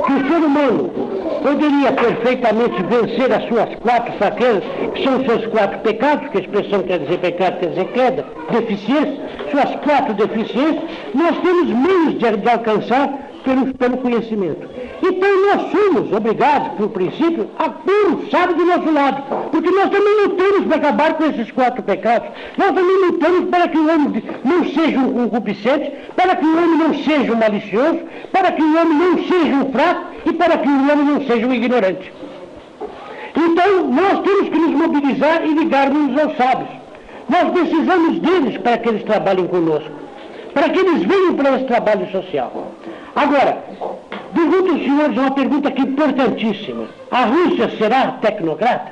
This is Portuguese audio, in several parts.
que o ser humano poderia perfeitamente vencer as suas 4 fraquezas, que são os seus 4 pecados, que a expressão quer dizer pecado, quer dizer queda, deficiência, suas 4 deficiências, nós temos meios de alcançar pelo conhecimento. Então nós somos obrigados, por princípio, a pôr o sábio do nosso lado, porque nós também lutamos para acabar com esses 4 pecados. Nós também lutamos para que o homem não seja um concupiscente, para que o homem não seja um malicioso, para que o homem não seja um fraco e para que o homem não seja um ignorante. Então nós temos que nos mobilizar e ligarmos aos sábios. Nós precisamos deles para que eles trabalhem conosco, para que eles venham para esse trabalho social. Agora, pergunto aos senhores uma pergunta aqui importantíssima. A Rússia será tecnocrata?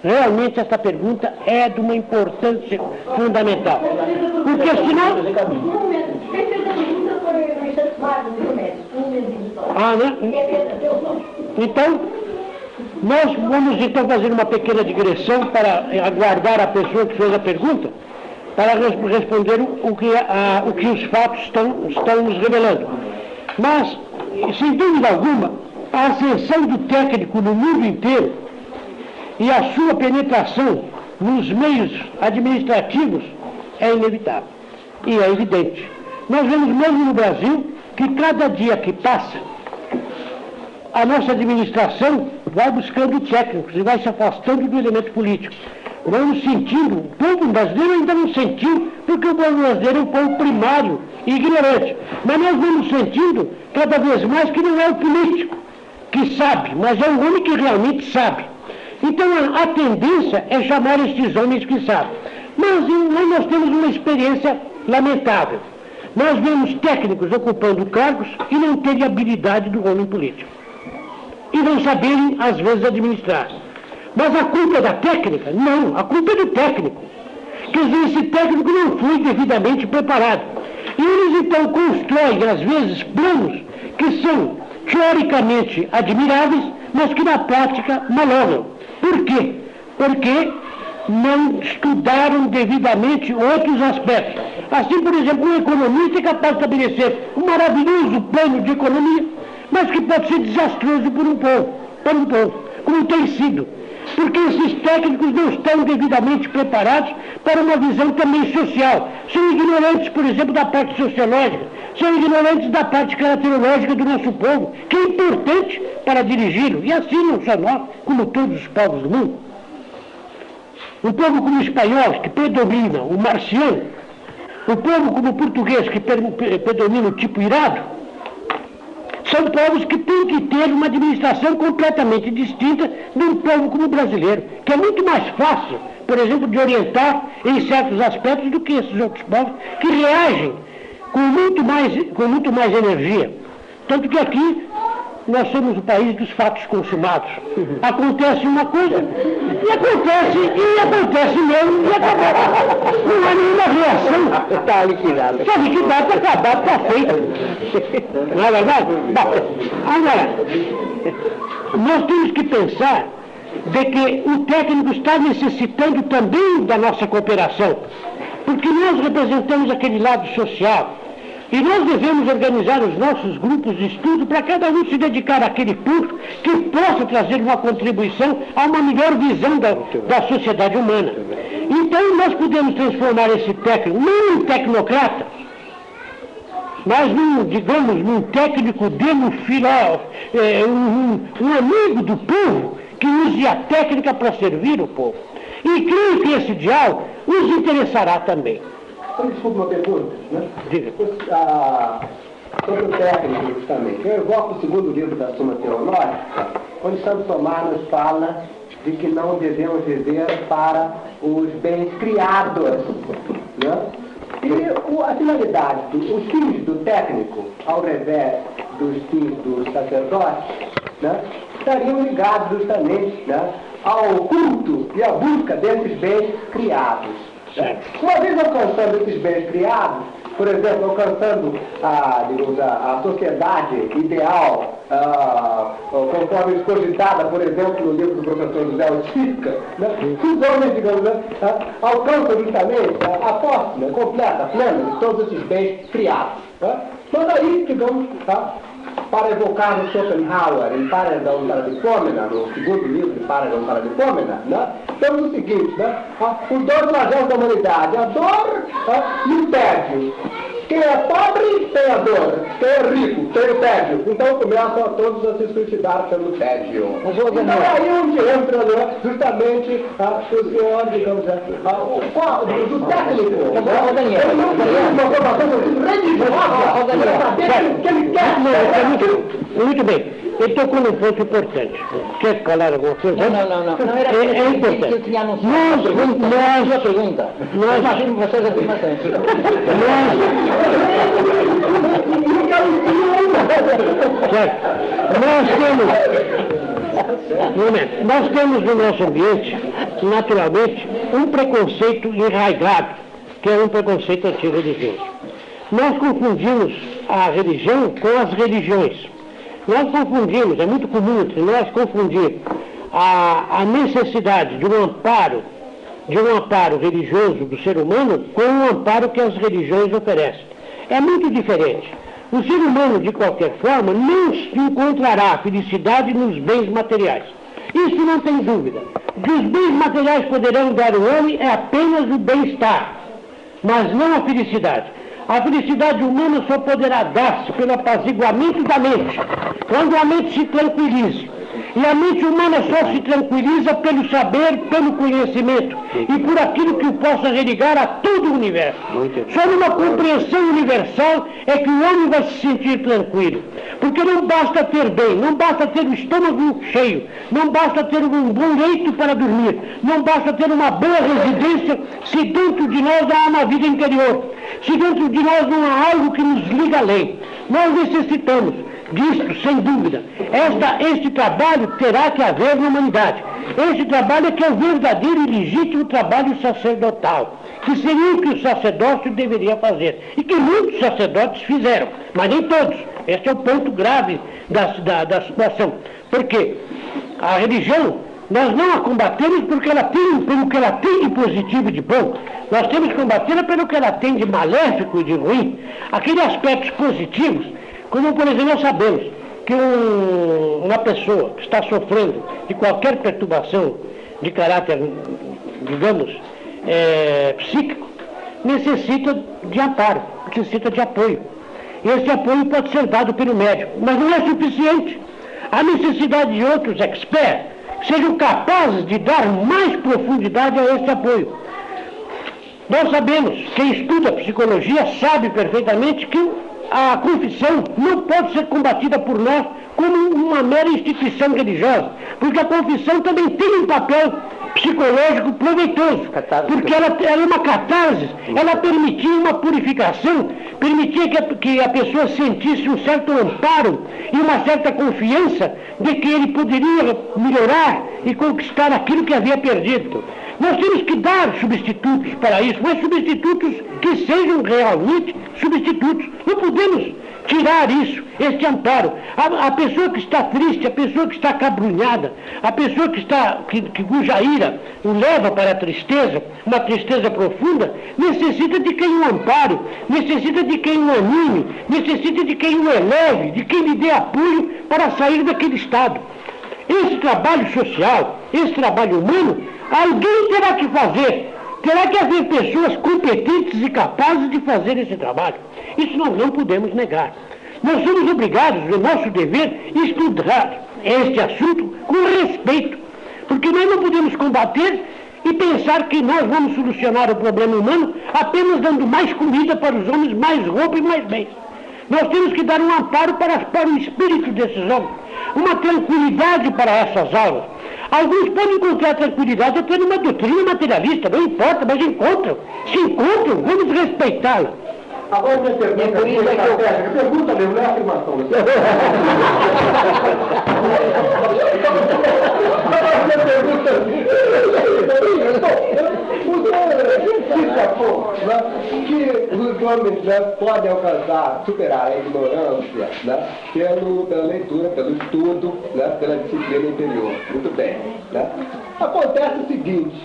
Realmente essa pergunta é de uma importância fundamental. Porque senão... Então, nós vamos então fazer uma pequena digressão para aguardar a pessoa que fez a pergunta, para responder o que os fatos estão nos revelando. Mas, sem dúvida alguma, a ascensão do técnico no mundo inteiro e a sua penetração nos meios administrativos é inevitável e é evidente. Nós vemos mesmo no Brasil que cada dia que passa, a nossa administração vai buscando técnicos e vai se afastando do elemento político. Vamos sentindo, o povo brasileiro ainda não sentiu, porque o povo brasileiro é um povo primário e ignorante. Mas nós vamos sentindo cada vez mais que não é o político que sabe, mas é o homem que realmente sabe. Então a tendência é chamar estes homens que sabem. Mas nós temos uma experiência lamentável. Nós vemos técnicos ocupando cargos e não terem habilidade do homem político. E não saberem, às vezes, administrar. Mas a culpa é da técnica? Não, a culpa é do técnico. Quer dizer, esse técnico não foi devidamente preparado. E eles então constroem, às vezes, planos que são teoricamente admiráveis, mas que na prática malogram. Por quê? Porque não estudaram devidamente outros aspectos. Assim, por exemplo, um economista é capaz de estabelecer um maravilhoso plano de economia, mas que pode ser desastroso para um povo, como tem sido. Porque esses técnicos não estão devidamente preparados para uma visão também social. São ignorantes, por exemplo, da parte sociológica, são ignorantes da parte caracterológica do nosso povo, que é importante para dirigi-lo. E assim não só nós, como todos os povos do mundo. Um povo como o espanhol, que predomina o marciano, um povo como o português, que predomina o tipo irado, são povos que têm que ter uma administração completamente distinta de um povo como o brasileiro, que é muito mais fácil, por exemplo, de orientar em certos aspectos do que esses outros povos, que reagem com muito mais energia. Tanto que aqui nós somos o país dos fatos consumados. Acontece uma coisa, e acontece mesmo, e acabou. Não há nenhuma reação. Está liquidado. Está liquidado, está acabado, está feito. Não é verdade? Bom, agora, nós temos que pensar de que o técnico está necessitando também da nossa cooperação, porque nós representamos aquele lado social. E nós devemos organizar os nossos grupos de estudo para cada um se dedicar àquele curso que possa trazer uma contribuição a uma melhor visão da sociedade humana. Então nós podemos transformar esse técnico, não em tecnocrata, mas num técnico um amigo do povo que use a técnica para servir o povo. E creio que esse ideal os interessará também. Desculpa uma pergunta, né? Diga. Sobre o técnico, justamente. Eu evoco o segundo livro da Suma Teológica, onde Santo Tomás nos fala de que não devemos viver para os bens criados, né? E a finalidade, os fins do técnico, ao revés dos fins do sacerdote, né, estariam ligados justamente, né, ao culto e à busca desses bens criados. Uma vez alcançando esses bens criados, por exemplo, alcançando a sociedade ideal, conforme cogitada, por exemplo, no livro do professor José Otica, né, os homens, digamos, alcançam justamente a posse completa, plena de todos esses bens criados. Mas aí, digamos, para evocar no Schopenhauer, em Paragon Paradipômena, no segundo livro de Paragon Paradipômena, né? Temos o seguinte, né? Os dois flagelos da humanidade, a dor e o tédio. Quem é pobre tem a dor, quem é rico tem o tédio. Então começam a todos a se suicidar pelo tédio. Então aí onde entra, né, justamente o senhor, digamos, do técnico. Ele não tem uma formação religiosa para saber o que ele quer. Muito bem. Ele tocou num ponto importante. Quer falar alguma coisa? Não era é importante. que eu tinha anunciado. Sua pergunta. Nós imagino vocês afirmações. Certo. Nós temos no nosso ambiente, naturalmente, um preconceito enraizado, que é um preconceito antirreligioso. Nós confundimos a religião com as religiões. Nós confundimos, é muito comum entre nós confundir a necessidade de um amparo religioso do ser humano com o amparo que as religiões oferecem. É muito diferente. O ser humano, de qualquer forma, não encontrará felicidade nos bens materiais. Isso não tem dúvida. O que os bens materiais poderão dar ao homem é apenas o bem-estar, mas não a felicidade. A felicidade humana só poderá dar-se pelo apaziguamento da mente, quando a mente se tranquilize. E a mente humana só se tranquiliza pelo saber, pelo conhecimento e por aquilo que o possa religar a todo o universo. Só numa compreensão universal é que o homem vai se sentir tranquilo. Porque não basta ter bem, não basta ter o estômago cheio, não basta ter um bom leito para dormir, não basta ter uma boa residência se dentro de nós há uma vida interior, se dentro de nós não há algo que nos liga além. Nós necessitamos disto, sem dúvida. Este trabalho terá que haver na humanidade. Este trabalho é que é o verdadeiro e legítimo trabalho sacerdotal, que seria o que o sacerdócio deveria fazer, e que muitos sacerdotes fizeram, mas nem todos. Este é o ponto grave da situação. Porque a religião, nós não a combatemos pelo que ela tem de positivo e de bom. Nós temos que combatê-la pelo que ela tem de maléfico e de ruim. Aqueles aspectos positivos, como, por exemplo, nós sabemos que uma pessoa que está sofrendo de qualquer perturbação de caráter, digamos, psíquico, necessita de amparo, necessita de apoio. E esse apoio pode ser dado pelo médico, mas não é suficiente. Há necessidade de outros experts que sejam capazes de dar mais profundidade a esse apoio. Nós sabemos, quem estuda psicologia sabe perfeitamente que a confissão não pode ser combatida por nós como uma mera instituição religiosa, porque a confissão também tem um papel psicológico proveitoso, porque ela é uma catarse, ela permitia uma purificação, permitia que a pessoa sentisse um certo amparo e uma certa confiança de que ele poderia melhorar e conquistar aquilo que havia perdido. Nós temos que dar substitutos para isso, mas substitutos que sejam realmente substitutos. Não podemos tirar isso, este amparo. A pessoa que está triste, a pessoa que está acabrunhada, a pessoa cuja ira o leva para a tristeza, uma tristeza profunda, necessita de quem o ampare, necessita de quem o anime, necessita de quem o eleve, de quem lhe dê apoio para sair daquele estado. Esse trabalho social, esse trabalho humano, alguém terá que fazer. Terá que haver pessoas competentes e capazes de fazer esse trabalho. Isso nós não podemos negar. Nós somos obrigados, no nosso dever, estudar este assunto com respeito. Porque nós não podemos combater e pensar que nós vamos solucionar o problema humano apenas dando mais comida para os homens, mais roupa e mais bens. Nós temos que dar um amparo para o espírito desses homens, uma tranquilidade para essas almas. Alguns podem encontrar tranquilidade até numa doutrina materialista, não importa, mas encontram. Se encontram, vamos respeitá-la. Agora minha pergunta, pergunta mesmo, não é afirmação. Minha pergunta que os homens podem alcançar, superar a ignorância pela leitura, pelo estudo, pela disciplina interior. Muito bem. Acontece o seguinte,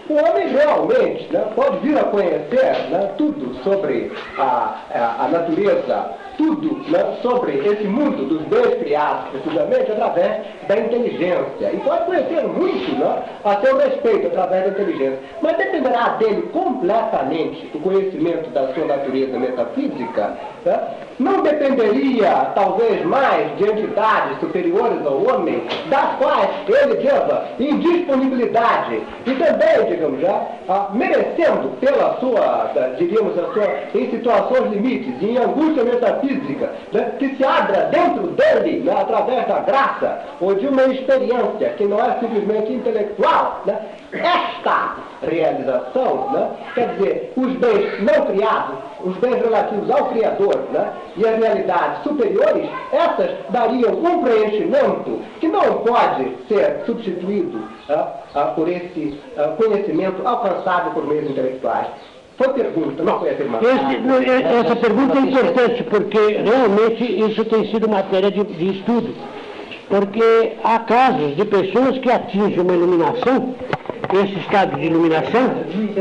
o homem realmente pode vir a conhecer tudo sobre a natureza tudo, né, sobre esse mundo dos bens criados, precisamente através da inteligência. E pode conhecer muito, né, a seu respeito, através da inteligência. Mas dependerá dele completamente o conhecimento da sua natureza metafísica, né? Não dependeria, talvez, mais de entidades superiores ao homem, das quais ele deva indisponibilidade e também, digamos já, merecendo pela sua, diríamos, em situações limites, em angústia metafísica, né, que se abra dentro dele, né, através da graça ou de uma experiência que não é simplesmente intelectual, né, esta realização, né, quer dizer, os bens não criados, os bens relativos ao Criador, né, e as realidades superiores, essas dariam um preenchimento que não pode ser substituído por esse conhecimento alcançado por meios intelectuais. Foi pergunta, não foi afirmação. Essa pergunta é importante, porque realmente isso tem sido matéria de estudo. Porque há casos de pessoas que atingem uma iluminação, esse estado de iluminação,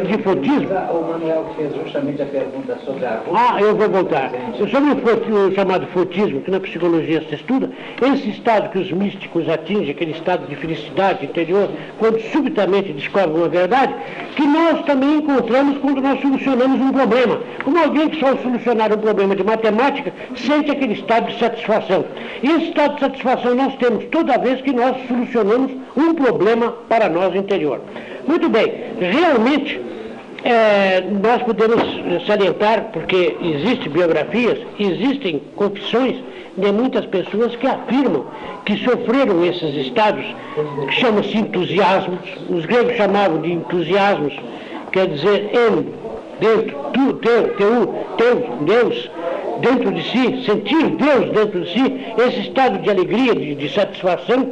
de fotismo. O Manuel fez justamente a pergunta sobre a... Eu vou voltar. Sobre o chamado fotismo, que na psicologia se estuda, esse estado que os místicos atingem, aquele estado de felicidade interior, quando subitamente descobrem uma verdade, que nós também encontramos quando nós solucionamos um problema. Como alguém que só solucionar um problema de matemática, sente aquele estado de satisfação. E esse estado de satisfação nós temos toda vez que nós solucionamos um problema para nós interior. Muito bem, realmente nós podemos salientar, porque existem biografias, existem confissões de muitas pessoas que afirmam que sofreram esses estados, que chamam-se entusiasmos, os gregos chamavam de entusiasmos, quer dizer, dentro, Deus, dentro de si, sentir Deus dentro de si, esse estado de alegria, de satisfação,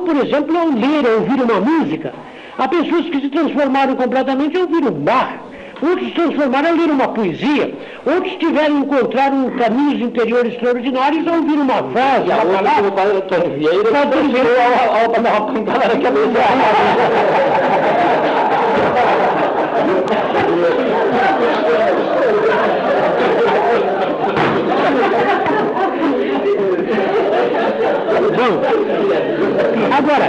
por exemplo, ao ler, ao ouvir uma música. Há pessoas que se transformaram completamente ao ouvir um Bach, outros se transformaram ao ler uma poesia, outros encontraram caminhos interiores extraordinários ao ouvir uma frase, uma palavra. O padre Antônio Vieira ao dar uma pancada na cabeça. Bom, agora,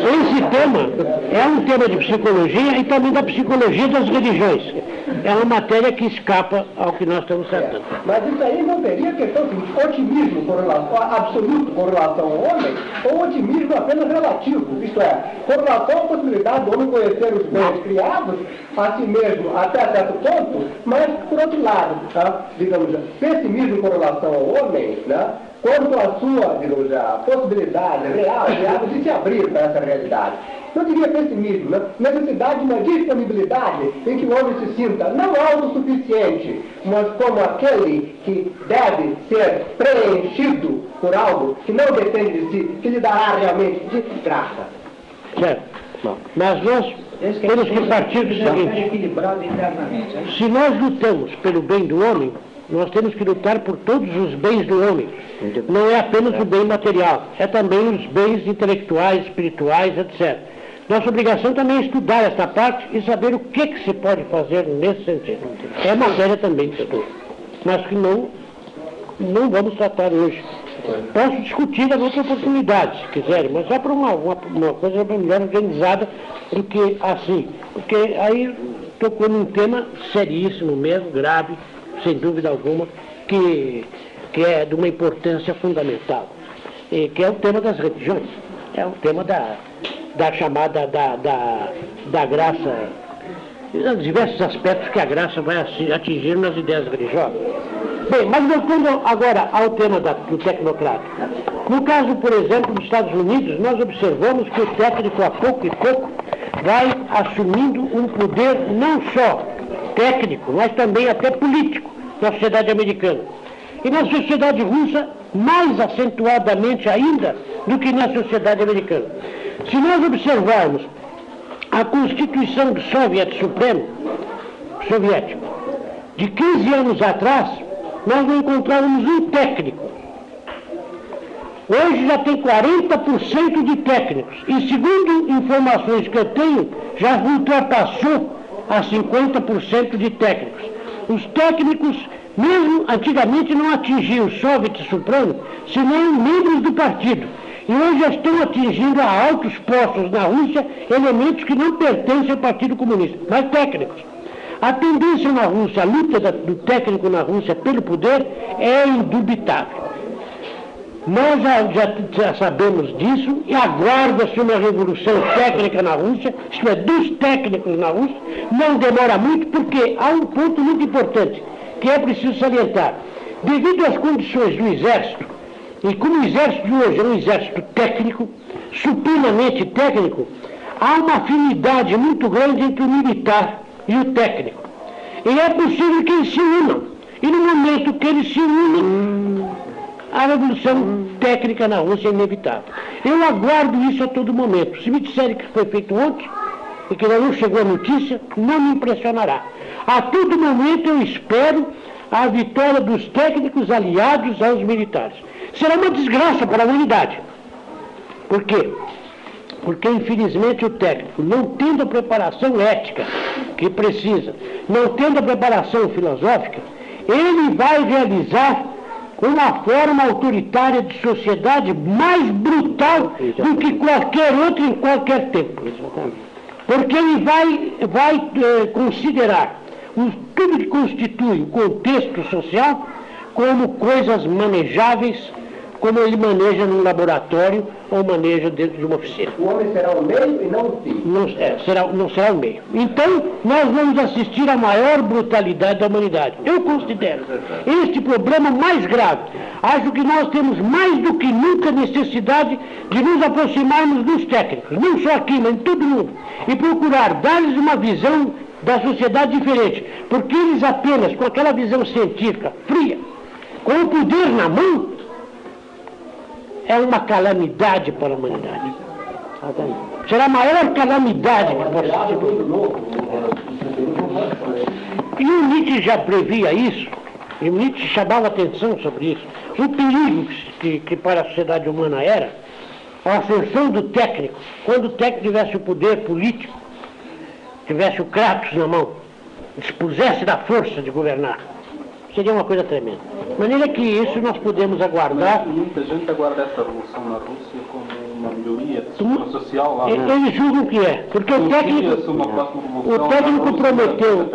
esse tema é um tema de psicologia e também da psicologia das religiões. É uma matéria que escapa ao que nós estamos tratando. Mas isso aí não teria questão de otimismo absoluto com relação ao homem, ou otimismo apenas relativo, isto é, com relação à possibilidade do homem conhecer os bens criados a si mesmo até certo ponto, mas por outro lado, digamos, pessimismo com relação ao homem, né? Quanto à sua, digamos, a possibilidade real de se abrir para essa realidade. Não diria pessimismo, né? Necessidade de uma disponibilidade em que o homem se sinta não autossuficiente, mas como aquele que deve ser preenchido por algo que não depende de si, que lhe dará realmente de graça. Certo. Mas nós temos que partir do seguinte: se nós lutamos pelo bem do homem, nós temos que lutar por todos os bens do homem. Não é apenas o bem material, é também os bens intelectuais, espirituais, etc. Nossa obrigação também é estudar esta parte e saber o que se pode fazer nesse sentido. É matéria também de estudo, mas que não vamos tratar hoje. Posso discutir em outra oportunidade, se quiserem, mas só para uma coisa melhor organizada do que assim. Porque aí tocou num tema seríssimo mesmo, grave, sem dúvida alguma, que é de uma importância fundamental, que é o tema das religiões, é o tema da chamada da graça, dos diversos aspectos que a graça vai atingir nas ideias religiosas. Bem, mas voltando agora ao tema do tecnocrático. No caso, por exemplo, dos Estados Unidos, nós observamos que o técnico, a pouco e pouco, vai assumindo um poder não só técnico, mas também até político na sociedade americana. E na sociedade russa, mais acentuadamente ainda do que na sociedade americana. Se nós observarmos a Constituição do Soviético Supremo, soviético, de 15 anos atrás, nós não encontrávamos um técnico. Hoje já tem 40% de técnicos. E segundo informações que eu tenho, já ultrapassou a 50% de técnicos. Os técnicos, mesmo antigamente, não atingiam só o vice-supremo, senão membros do partido. E hoje já estão atingindo a altos postos na Rússia elementos que não pertencem ao Partido Comunista, mas técnicos. A tendência na Rússia, a luta do técnico na Rússia pelo poder é indubitável. Nós já sabemos disso e aguarda-se uma revolução técnica na Rússia, isto é, dos técnicos na Rússia, não demora muito porque há um ponto muito importante que é preciso salientar. Devido às condições do Exército, e como o Exército de hoje é um exército técnico, supinamente técnico, há uma afinidade muito grande entre o militar e o técnico. E é possível que eles se unam. E no momento que eles se unem, a revolução técnica na Rússia é inevitável. Eu aguardo isso a todo momento. Se me disserem que foi feito ontem e que ainda não chegou a notícia, não me impressionará. A todo momento eu espero a vitória dos técnicos aliados aos militares. Será uma desgraça para a humanidade. Por quê? Porque, infelizmente, o técnico, não tendo a preparação ética que precisa, não tendo a preparação filosófica, ele vai realizar uma forma autoritária de sociedade mais brutal do que qualquer outra em qualquer tempo. Porque ele vai considerar tudo que constitui o contexto social como coisas manejáveis, como ele maneja num laboratório ou maneja dentro de uma oficina. O homem será o meio e não o fim. Não será o meio. Então, nós vamos assistir à maior brutalidade da humanidade. Eu considero este problema mais grave. Acho que nós temos mais do que nunca necessidade de nos aproximarmos dos técnicos, não só aqui, mas em todo o mundo, e procurar dar-lhes uma visão da sociedade diferente, porque eles apenas, com aquela visão científica, fria, com o poder na mão, é uma calamidade para a humanidade. Será a maior calamidade que possa ser. E o Nietzsche já previa isso, e o Nietzsche chamava atenção sobre isso. O perigo que para a sociedade humana era a ascensão do técnico, quando o técnico tivesse o poder político, tivesse o Kratos na mão, dispusesse da força de governar. Seria uma coisa tremenda. De maneira que isso nós podemos aguardar. Mas muita gente aguarda essa revolução na Rússia como uma melhoria da situação social lá. Eles julgam que é, porque o técnico prometeu.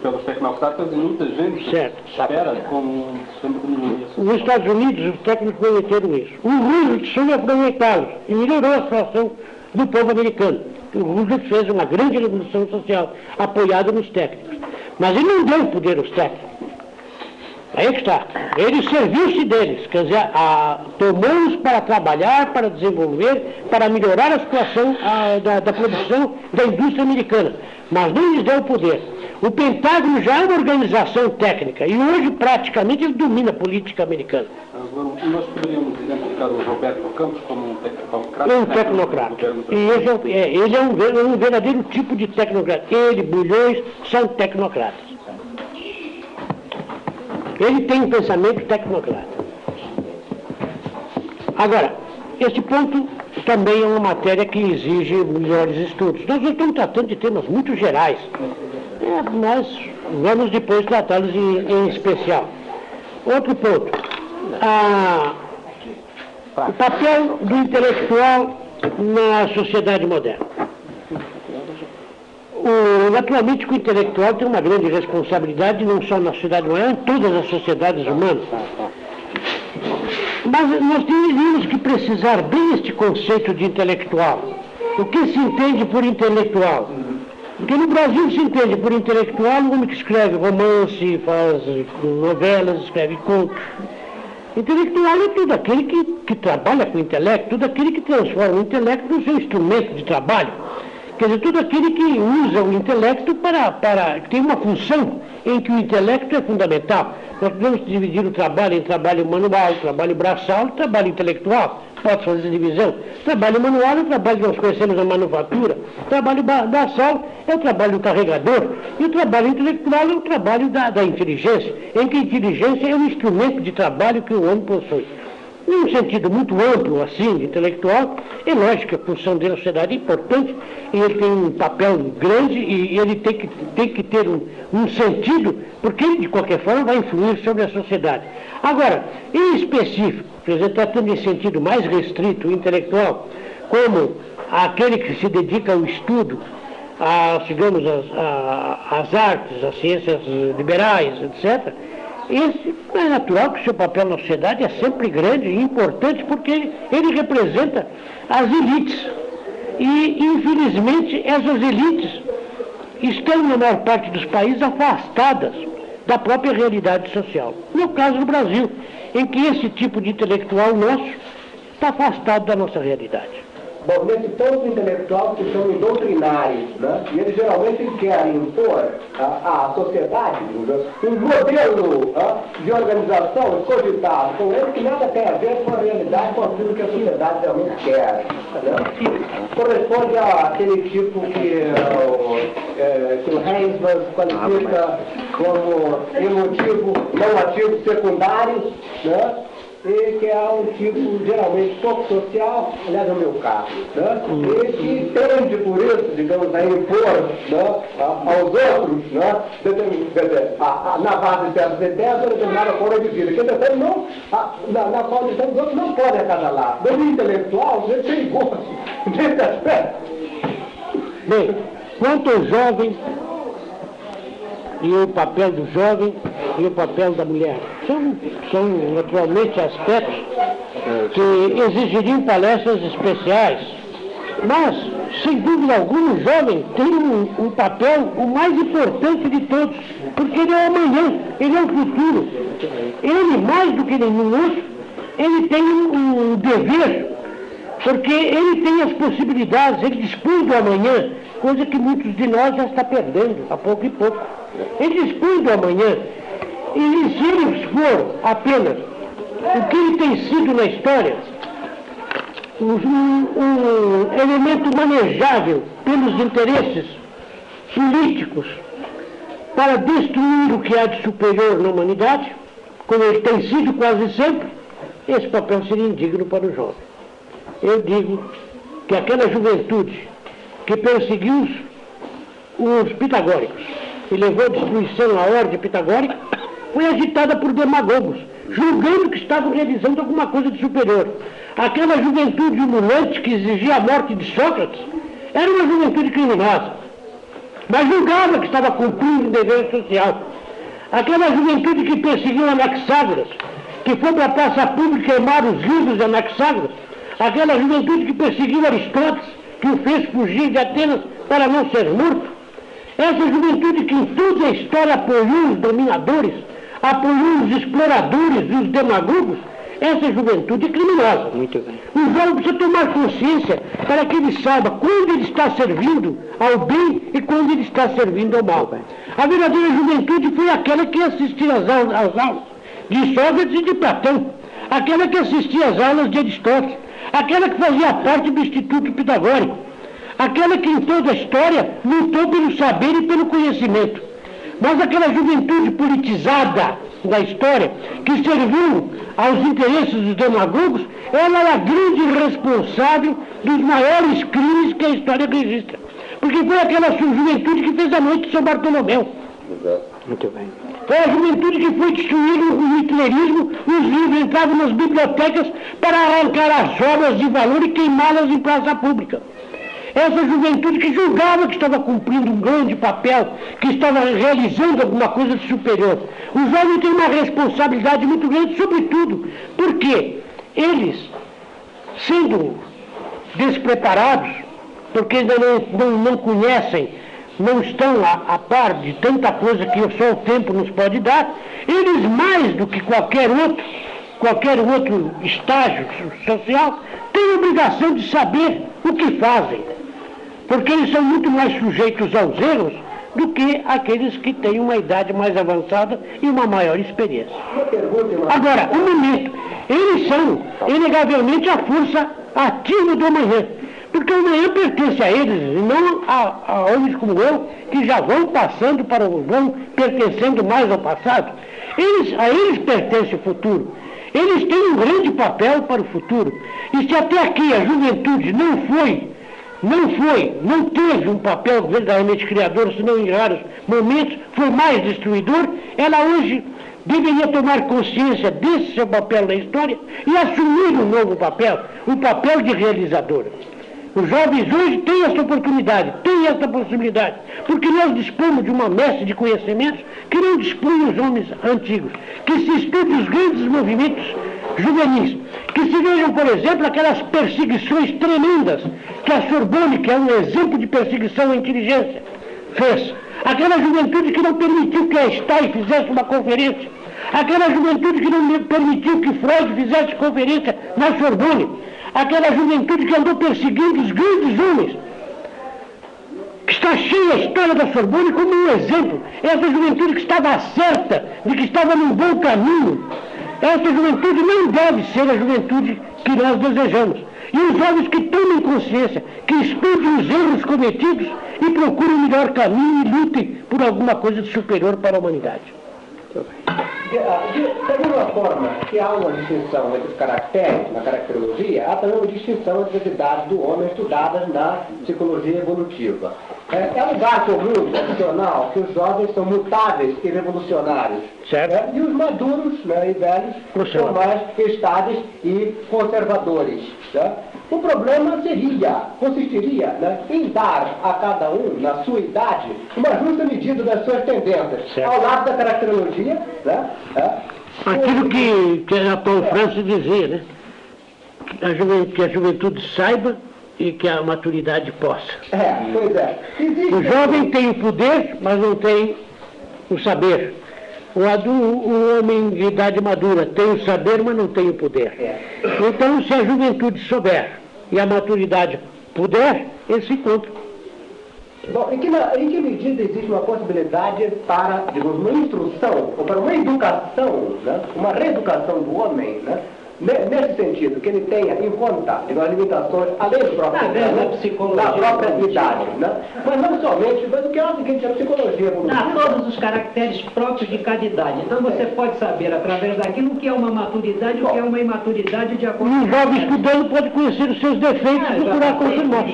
Pelos tecnocratas e muita gente espera como um sistema de melhoria social. Nos Estados Unidos, os técnicos prometeram isso. O Roosevelt soube aproveitá-los e melhorou a situação do povo americano. O Roosevelt fez uma grande revolução social, apoiada nos técnicos. Mas ele não deu poder aos técnicos. Aí que está. Ele serviu-se deles, quer dizer, tomou-os para trabalhar, para desenvolver, para melhorar a situação da produção da indústria americana, mas não lhes deu poder. O Pentágono já é uma organização técnica e hoje praticamente ele domina a política americana. Agora, nós poderíamos identificar o Roberto Campos como um tecnocrata? É um tecnocrata. E ele é um verdadeiro tipo de tecnocrata. Ele, Bulhões, são tecnocratas. Ele tem um pensamento tecnocrata. Agora, esse ponto também é uma matéria que exige melhores estudos. Nós estamos tratando de temas muito gerais, mas vamos depois tratá-los em especial. Outro ponto, o papel do intelectual na sociedade moderna. Naturalmente que o intelectual tem uma grande responsabilidade, não só na sociedade humana, em todas as sociedades humanas. Mas nós teríamos que precisar bem este conceito de intelectual. O que se entende por intelectual? Porque no Brasil se entende por intelectual um homem que escreve romance, faz novelas, escreve contos. Intelectual é todo aquele que trabalha com o intelecto, todo aquele que transforma o intelecto no seu instrumento de trabalho. Quer dizer, todo aquele que usa o intelecto que tem uma função em que o intelecto é fundamental. Nós podemos dividir o trabalho em trabalho manual, trabalho braçal e trabalho intelectual. Pode fazer divisão. Trabalho manual é o trabalho que nós conhecemos na manufatura. Trabalho braçal é o trabalho do carregador. E o trabalho intelectual é o trabalho da inteligência, em que a inteligência é um instrumento de trabalho que o homem possui. num sentido muito amplo, assim, intelectual, é lógico que a função dele na sociedade é importante, e ele tem um papel grande, e ele tem que ter um sentido, porque ele, de qualquer forma, vai influir sobre a sociedade. Agora, em específico, quer dizer, tratando em sentido mais restrito, intelectual, como aquele que se dedica ao estudo, digamos, às artes, às ciências liberais, etc., esse é natural que o seu papel na sociedade é sempre grande e importante, porque ele representa as elites. E, infelizmente, essas elites estão, na maior parte dos países, afastadas da própria realidade social. No meu caso, no Brasil, em que esse tipo de intelectual nosso está afastado da nossa realidade. Bom, nesse ponto intelectual que são doutrinários, né? E eles geralmente querem impor à sociedade um modelo de organização cogitado com ele que nada tem a ver com a realidade, com aquilo que a sociedade realmente quer. Né? Corresponde àquele tipo que o Heinzmann qualifica como emotivo não ativo secundário, né? E que é um tipo geralmente pouco social, aliás, é o meu caso, né? E que tende por isso, digamos, a impor, né, aos outros, né, na base de certas ideias, uma determinada forma de vida. Quer dizer, não, na qual os outros não podem acasalar. No intelectual, é perigoso nesse aspecto. Bem, quanto ao jovem, e o papel do jovem e o papel da mulher. São naturalmente aspectos que exigiriam palestras especiais, mas, sem dúvida alguma, o jovem tem um papel o mais importante de todos, porque ele é o amanhã, ele é o futuro. Ele, mais do que nenhum outro, ele tem um dever, porque ele tem as possibilidades, ele dispõe do amanhã, coisa que muitos de nós já está perdendo, a pouco e pouco. Ele dispõe do amanhã, e se ele for apenas o que ele tem sido na história, um elemento manejável pelos interesses políticos para destruir o que há de superior na humanidade, como ele tem sido quase sempre, esse papel seria indigno para o jovem. Eu digo que aquela juventude que perseguiu os pitagóricos e levou à destruição a ordem pitagórica foi agitada por demagogos, julgando que estavam realizando alguma coisa de superior. Aquela juventude humulante que exigia a morte de Sócrates era uma juventude criminosa, mas julgava que estava cumprindo um dever social. Aquela juventude que perseguiu Anaxágoras, que foi para a praça pública queimar os livros de Anaxágoras, aquela juventude que perseguiu Aristóteles, que o fez fugir de Atenas para não ser morto, essa juventude que em toda a história apoiou os dominadores, apoiou os exploradores e os demagogos, essa juventude é criminosa. Muito bem. O jovem precisa tomar consciência para que ele saiba quando ele está servindo ao bem e quando ele está servindo ao mal. A verdadeira juventude foi aquela que assistia às aulas de Sócrates e de Platão, aquela que assistia às aulas de Aristóteles, aquela que fazia parte do Instituto Pitagórico, aquela que em toda a história lutou pelo saber e pelo conhecimento. Mas aquela juventude politizada da história, que serviu aos interesses dos demagogos, ela é a grande responsável dos maiores crimes que a história registra. Porque foi aquela juventude que fez a noite de São Bartolomeu. Muito bem. Foi a juventude que foi destruir o hitlerismo, os livros entravam nas bibliotecas para arrancar as obras de valor e queimá-las em praça pública. Essa juventude que julgava que estava cumprindo um grande papel, que estava realizando alguma coisa de superior. O jovem tem uma responsabilidade muito grande, sobretudo, porque eles, sendo despreparados, porque ainda não conhecem, não estão a par de tanta coisa que só o tempo nos pode dar, eles mais do que qualquer outro estágio social, têm a obrigação de saber o que fazem. Porque eles são muito mais sujeitos aos erros do que aqueles que têm uma idade mais avançada e uma maior experiência. Agora, um momento, eles são, inegavelmente, a força ativa do amanhã. Porque o amanhã pertence a eles, e não a homens como eu, que já vão passando vão pertencendo mais ao passado. A eles pertence o futuro. Eles têm um grande papel para o futuro. E se até aqui a juventude não teve um papel verdadeiramente criador, senão em raros momentos, foi mais destruidor, ela hoje deveria tomar consciência desse seu papel na história e assumir um novo papel, o papel de realizadora. Os jovens hoje têm essa oportunidade, têm essa possibilidade, porque nós dispomos de uma mestre de conhecimentos que não dispunham os homens antigos, que se estudem os grandes movimentos juvenis, que se vejam, por exemplo, aquelas perseguições tremendas que a Sorbonne, que é um exemplo de perseguição à inteligência, fez. Aquela juventude que não permitiu que a Stein fizesse uma conferência, aquela juventude que não permitiu que Freud fizesse conferência na Sorbonne, aquela juventude que andou perseguindo os grandes homens, que está cheia a história da Sorbonne como um exemplo. Essa juventude que estava certa de que estava num bom caminho. Essa juventude não deve ser a juventude que nós desejamos. E os jovens que tomem consciência, que estudem os erros cometidos e procurem o melhor caminho e lutem por alguma coisa de superior para a humanidade. Da mesma forma que há uma distinção entre os caracteres na caracterologia, há também uma distinção entre as idades do homem estudadas na psicologia evolutiva. É lugar comum, tradicional, que os jovens são mutáveis e revolucionários. Certo. E os maduros, e velhos são mais estáveis e conservadores. O problema consistiria em dar a cada um, na sua idade, uma justa medida das suas tendências, certo, ao lado da caracterologia. Aquilo que a Paul Francis dizia, né? Que a juventude saiba e que a maturidade possa. Pois é. O jovem tem o poder, mas não tem o saber. O homem de idade madura tem o saber, mas não tem o poder. Então, se a juventude souber e a maturidade puder, eles se encontram. Bom, em que medida existe uma possibilidade para, digamos, uma instrução, ou para uma educação, uma reeducação do homem, nesse sentido, que ele tenha em conta as limitações, além do próprio da própria idade, mas não somente, mas o que é o seguinte, a psicologia evolutiva. Todos os caracteres próprios de cada idade. Então você pode saber, através daquilo, o que é uma maturidade e o que é uma imaturidade de acordo com... Um jovem estudando pode conhecer os seus defeitos e procurar confirmar.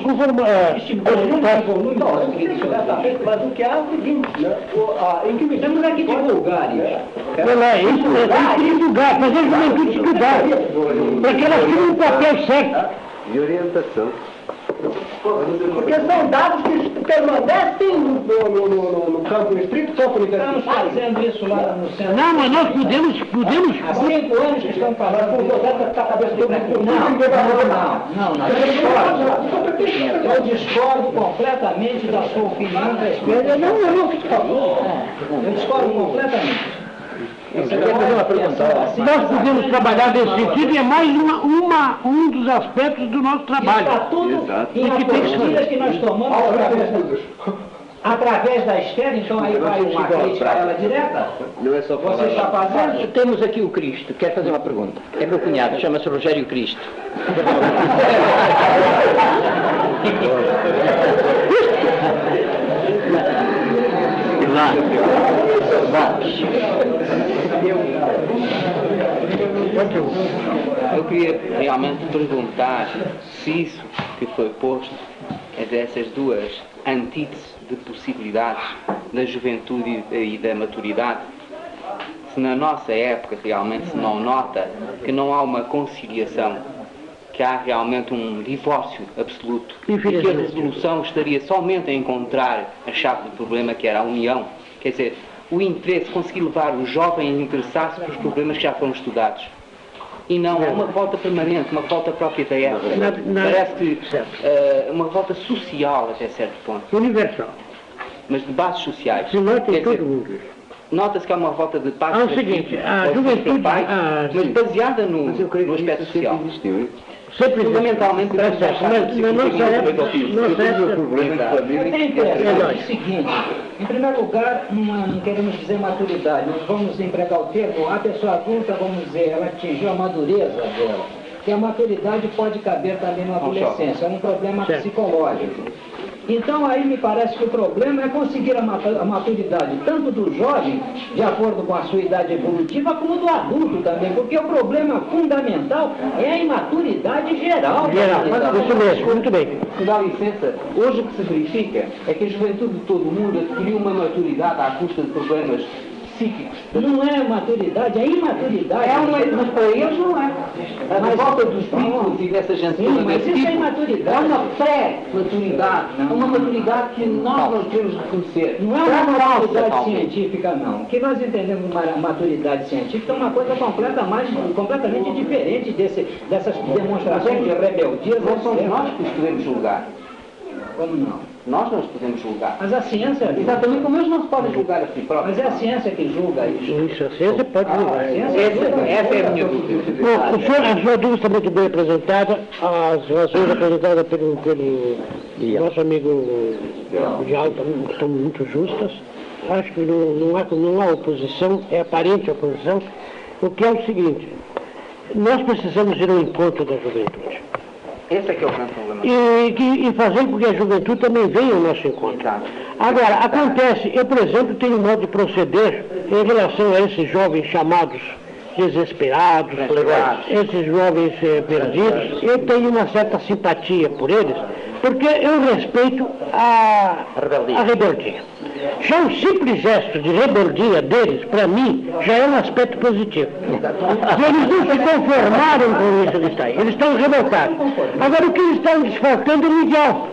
Mas o que é o seguinte, em que medida... Temos aqui divulgar isso. Isso mesmo, tem que divulgar, fazer a juventude estudar. Para que ela tenha um papel certo. De orientação. Porque são dados que permanecem no campo estrito, campo universitário. Estamos fazendo isso lá no centro. Não, mas nós podemos... Há 5 anos que estamos falando. Não. Eu discordo completamente da sua opinião a respeito. Eu discordo completamente. Nós podemos trabalhar nesse sentido e é mais um dos aspectos do nosso trabalho. Está tudo em atitudes que nós tomamos através da Esther, então aí vai uma crítica a ela direta. Não é só falar. Você está fazendo? Temos aqui o Cristo, quer fazer uma pergunta. É meu cunhado, chama-se Rogério Cristo. Eu queria realmente perguntar se isso que foi posto é dessas duas antíteses de possibilidades da juventude e da maturidade, se na nossa época realmente se não nota que não há uma conciliação, que há realmente um divórcio absoluto e que a resolução estaria somente a encontrar a chave do problema, que era a união, quer dizer, o interesse, conseguir levar o jovem a interessar-se pelos problemas que já foram estudados. E não uma volta permanente, uma volta própria da época. Parece que uma volta social até certo ponto. Universal. Mas de bases sociais. Se nota em todo mundo. Nota-se que há uma volta de paz. É o seguinte, a juventude... mas baseada no aspecto social. Sempre fundamentalmente mas na nossa época é o seguinte, em primeiro lugar, não queremos dizer maturidade, nós vamos empregar o termo, a pessoa adulta, vamos dizer, ela atingiu a madureza dela. que a maturidade pode caber também na adolescência, é um problema psicológico. Então aí me parece que o problema é conseguir a maturidade tanto do jovem, de acordo com a sua idade evolutiva, como do adulto também, porque o problema fundamental é a imaturidade geral. Isso mesmo, muito bem. Se dá licença, hoje o que se verifica é que a juventude de todo o mundo adquiriu uma maturidade à custa de problemas psíquicos. Não é maturidade, é imaturidade. Mas para eles não é. A revolta dos títulos e dessa gente toda mas desse isso tipo é imaturidade. é uma pré-maturidade, uma maturidade que nós não queremos reconhecer. Não é uma maturidade científica, não. O que nós entendemos por maturidade científica é uma coisa completamente diferente dessas demonstrações de rebeldia. Não somos nós que os podemos julgar. Como não? Nós não os podemos julgar. Mas a ciência... Exatamente como eles não se podem julgar a si próprios. Mas é a ciência que julga isso. Isso, a ciência pode julgar. Essa é a minha dúvida. Bom, a sua dúvida está muito bem apresentada, as razões apresentadas pelo nosso amigo Dial estão muito justas. Acho que não há oposição, é aparente oposição, o que é o seguinte, nós precisamos ir ao encontro da juventude. Esse é que é o grande problema. E fazer com que a juventude também venha ao nosso encontro. Agora, acontece, eu, por exemplo, tenho um modo de proceder em relação a esses jovens chamados desesperados, esses jovens perdidos. Eu tenho uma certa simpatia por eles, porque eu respeito a rebeldia. Já o simples gesto de rebeldia deles, para mim, já é um aspecto positivo. Eles não se conformaram com isso que está aí, eles estão revoltados. Agora, o que eles estão desfaltando é o ideal.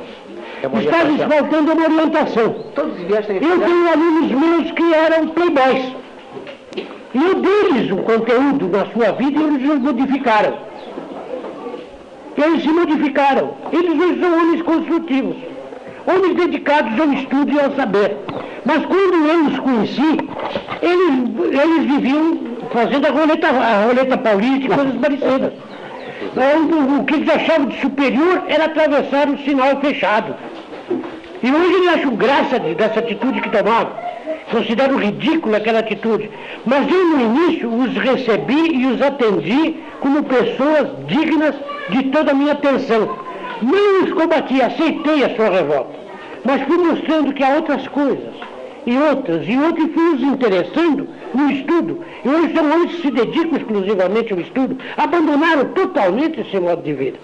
Está desfaltando uma orientação. Eu tenho alunos meus que eram playboys. E eu dei-lhes um conteúdo na sua vida e eles os modificaram. Eles se modificaram. Eles hoje são homens construtivos. Homens dedicados ao estudo e ao saber. Mas quando eu os conheci, eles viviam fazendo a roleta paulista e coisas parecidas. O que eles achavam de superior era atravessar o sinal fechado. E hoje eles acham graça dessa atitude que tomavam. Considero ridícula aquela atitude. Mas eu, no início, os recebi e os atendi como pessoas dignas de toda a minha atenção. Não os combati, aceitei a sua revolta. Mas fui mostrando que há outras coisas. E outras, e fui os interessando no estudo. E hoje são homens que se dedicam exclusivamente ao estudo, abandonaram totalmente esse modo de vida.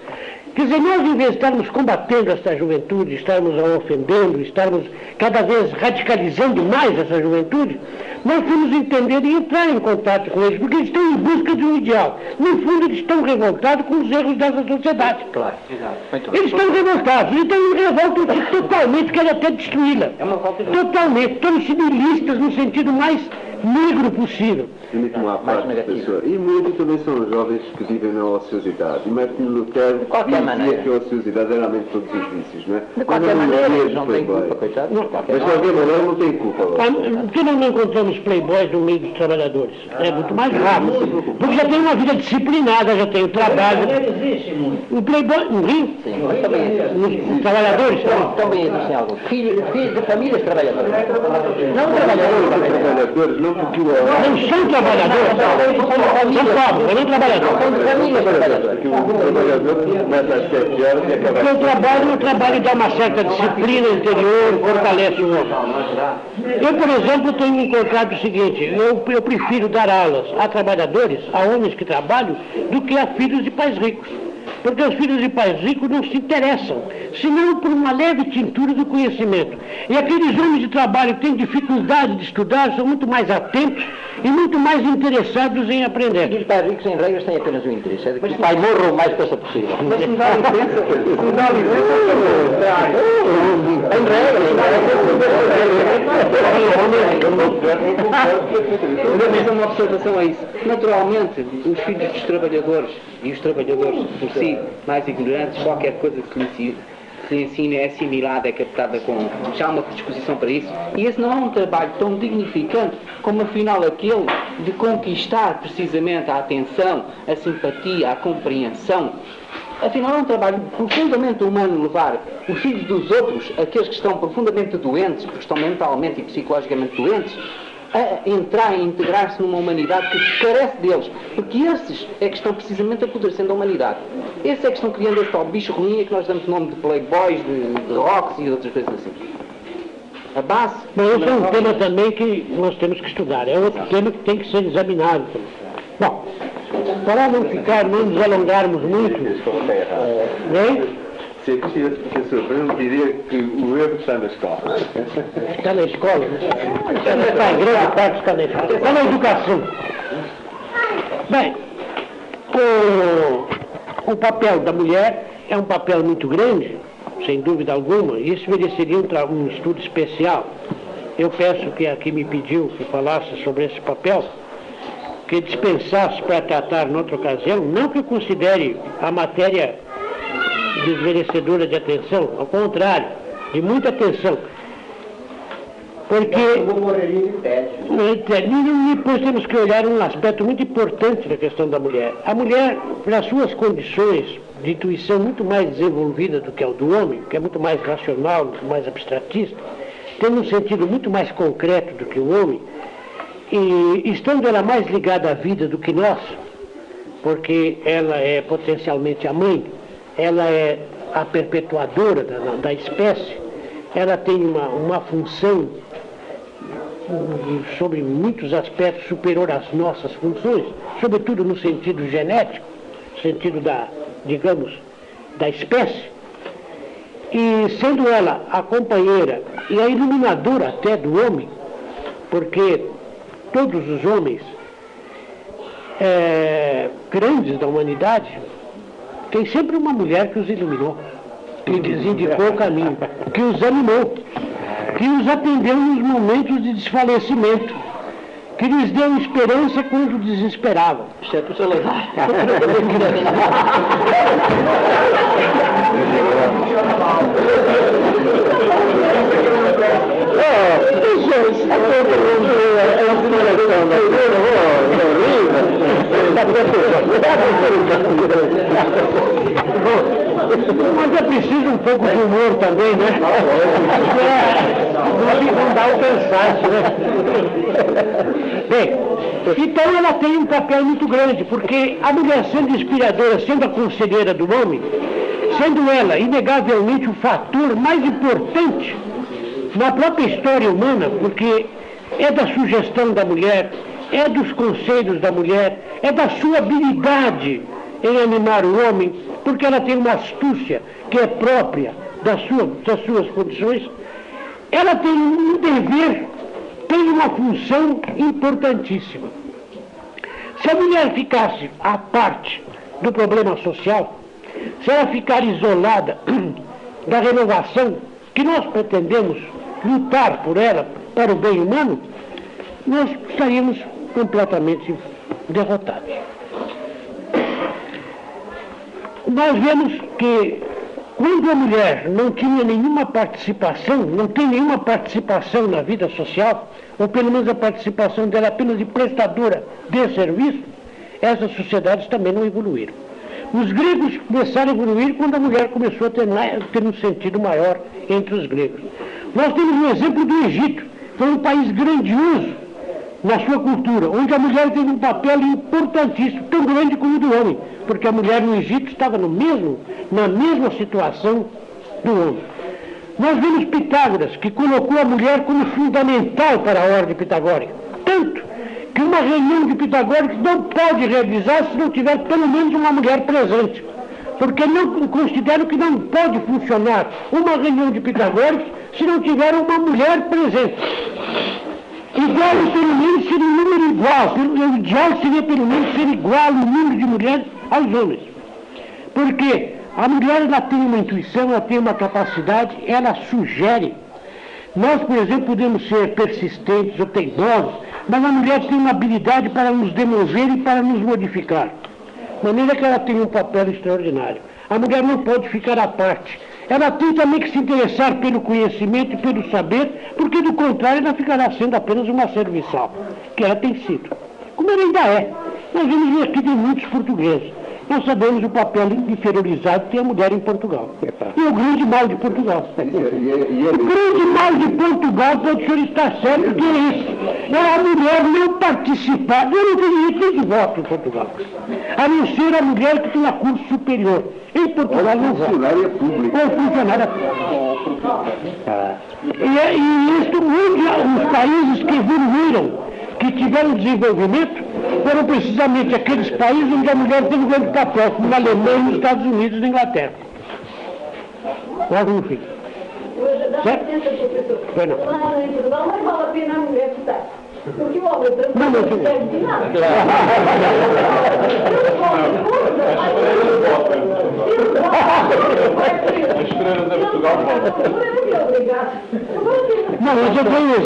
Quer dizer, nós, em vez de estarmos combatendo essa juventude, estarmos a ofendendo, estarmos cada vez radicalizando mais essa juventude, nós temos que entender e entrar em contato com eles, porque eles estão em busca de um ideal. No fundo, eles estão revoltados com os erros dessa sociedade. Claro, eles estão revoltados, então revoltam-se totalmente, querem até destruí-la. Totalmente, estão civilistas no sentido mais negro possível. Permite uma parte, professor. E muitos também são jovens que vivem na ociosidade. E Martin Lutero dizia que a ociosidade era a mente de todos os vícios, não é? De qualquer maneira, eles não têm culpa, coitado. Mas de qualquer maneira não tem culpa. Por que não encontramos playboys no meio dos trabalhadores? É muito mais raro. Porque já tem uma vida disciplinada, já tem o trabalho. Existe muito. O playboy, no Rio? Sim, mas também existe. Os trabalhadores? Também existem alguns. Filhos de famílias trabalhadoras. Não trabalhadores. Não porque o não são trabalhadores, são pobres, não trabalhadores. São de famílias trabalhadoras. o trabalhador começa às 7 horas e acaba Porque o trabalho dá uma certa disciplina interior, fortalece o homem. Eu, por exemplo, tenho encontrado o seguinte, eu prefiro dar aulas a trabalhadores, a homens que trabalham, do que a filhos de pais ricos. Porque os filhos de pais ricos não se interessam, senão por uma leve tintura do conhecimento. E aqueles homens de trabalho que têm dificuldade de estudar são muito mais atentos e muito mais interessados em aprender. Os pais ricos, em regras, têm apenas um interesse, é de que o pai morra o mais depressa possível. Mas se me dá licença, em regras, uma observação a isso. Naturalmente, os filhos dos trabalhadores e os trabalhadores por si mais ignorantes, qualquer coisa que se ensina é assimilada, é captada com já uma predisposição para isso, e esse não é um trabalho tão dignificante como afinal aquele de conquistar precisamente a atenção, a simpatia, a compreensão. Afinal é um trabalho profundamente humano levar os filhos dos outros, aqueles que estão profundamente doentes, porque estão mentalmente e psicologicamente doentes, a entrar e integrar-se numa humanidade que carece deles. Porque esses é que estão precisamente apodrecendo a humanidade. Esses é que estão criando este tal bicho ruim que nós damos o nome de playboys, de rocks e de outras coisas assim. A base... Mas esse é um tema também que nós temos que estudar. É outro tema que tem que ser examinado. Bom, para não nos alongarmos muito... Se eu tivesse professor, eu diria que o erro está na escola. Está na escola, né? Está em grande parte está na escola. Está na educação. Bem, o papel da mulher é um papel muito grande, sem dúvida alguma, e isso mereceria um estudo especial. Eu peço que a que me pediu que falasse sobre esse papel, que dispensasse para tratar noutra ocasião, não que eu considere a matéria desmerecedora de atenção, ao contrário, de muita atenção. Porque depois temos que olhar um aspecto muito importante da questão da mulher. A mulher, pelas suas condições de intuição muito mais desenvolvida do que o do homem, que é muito mais racional, muito mais abstratista, tem um sentido muito mais concreto do que o homem, e estando ela mais ligada à vida do que nós, porque ela é potencialmente a mãe, ela é a perpetuadora da espécie, ela tem uma função sobre muitos aspectos superior às nossas funções, sobretudo no sentido genético, sentido digamos, da espécie, e sendo ela a companheira e a iluminadora até do homem, porque todos os homens grandes da humanidade tem sempre uma mulher que os iluminou, que lhes indicou o caminho, que os animou, que os atendeu nos momentos de desfalecimento, que lhes deu esperança quando desesperavam. Exceto o seu levar. Mas é preciso um pouco de humor também, né? Não dá o cansaço, né? Bem, então ela tem um papel muito grande, porque a mulher sendo inspiradora, sendo a conselheira do homem, sendo ela inegavelmente o fator mais importante na própria história humana, porque é da sugestão da mulher, é dos conselhos da mulher, é da sua habilidade em animar o homem, porque ela tem uma astúcia que é própria das suas condições, ela tem um dever, tem uma função importantíssima. Se a mulher ficasse à parte do problema social, se ela ficar isolada da renovação que nós pretendemos lutar por ela, para o bem humano, nós estaríamos completamente derrotados. Nós vemos que quando a mulher não tinha nenhuma participação, não tem nenhuma participação na vida social, ou pelo menos a participação dela apenas de prestadora de serviço, essas sociedades também não evoluíram. Os gregos começaram a evoluir quando a mulher começou a ter um sentido maior entre os gregos. Nós temos um exemplo do Egito, foi um país grandioso na sua cultura, onde a mulher teve um papel importantíssimo, tão grande como o do homem, porque a mulher no Egito estava na mesma situação do homem. Nós vemos Pitágoras, que colocou a mulher como fundamental para a ordem pitagórica, tanto que uma reunião de pitagóricos não pode realizar se não tiver pelo menos uma mulher presente, porque não considero que não pode funcionar uma reunião de pitagóricos se não tiver uma mulher presente. Igual, pelo menos, seria um número igual. O ideal seria, pelo menos, ser igual o número de mulheres aos homens. Porque a mulher, ela tem uma intuição, ela tem uma capacidade, ela sugere. Nós, por exemplo, podemos ser persistentes ou teimosos, mas a mulher tem uma habilidade para nos demover e para nos modificar. De maneira que ela tem um papel extraordinário. A mulher não pode ficar à parte. Ela tem também que se interessar pelo conhecimento e pelo saber, porque do contrário ela ficará sendo apenas uma serviçal, que ela tem sido. Como ela ainda é. Nós vemos aqui de muitos portugueses nós sabemos o papel inferiorizado que tem a mulher em Portugal. E o grande mal de Portugal. O grande mal de Portugal, pode o senhor estar certo que é isso. É a mulher não participar. Eu não tenho nem de voto em Portugal. A não ser a mulher que tem curso superior. Em Portugal não vota. Funcionária pública. Ou funcionária pública. E isto muda os países que evoluíram, que tiveram desenvolvimento, foram precisamente aqueles países onde a mulher teve um grande papel, como na Alemanha, nos Estados Unidos e na Inglaterra. Logo no fim. Certo? Foi não. Lá em Portugal não vale a pena a mulher votar. Porque o homem Não, não serve de nada. As freiras de Portugal votam. Não é obrigado. Não, mas eu tenho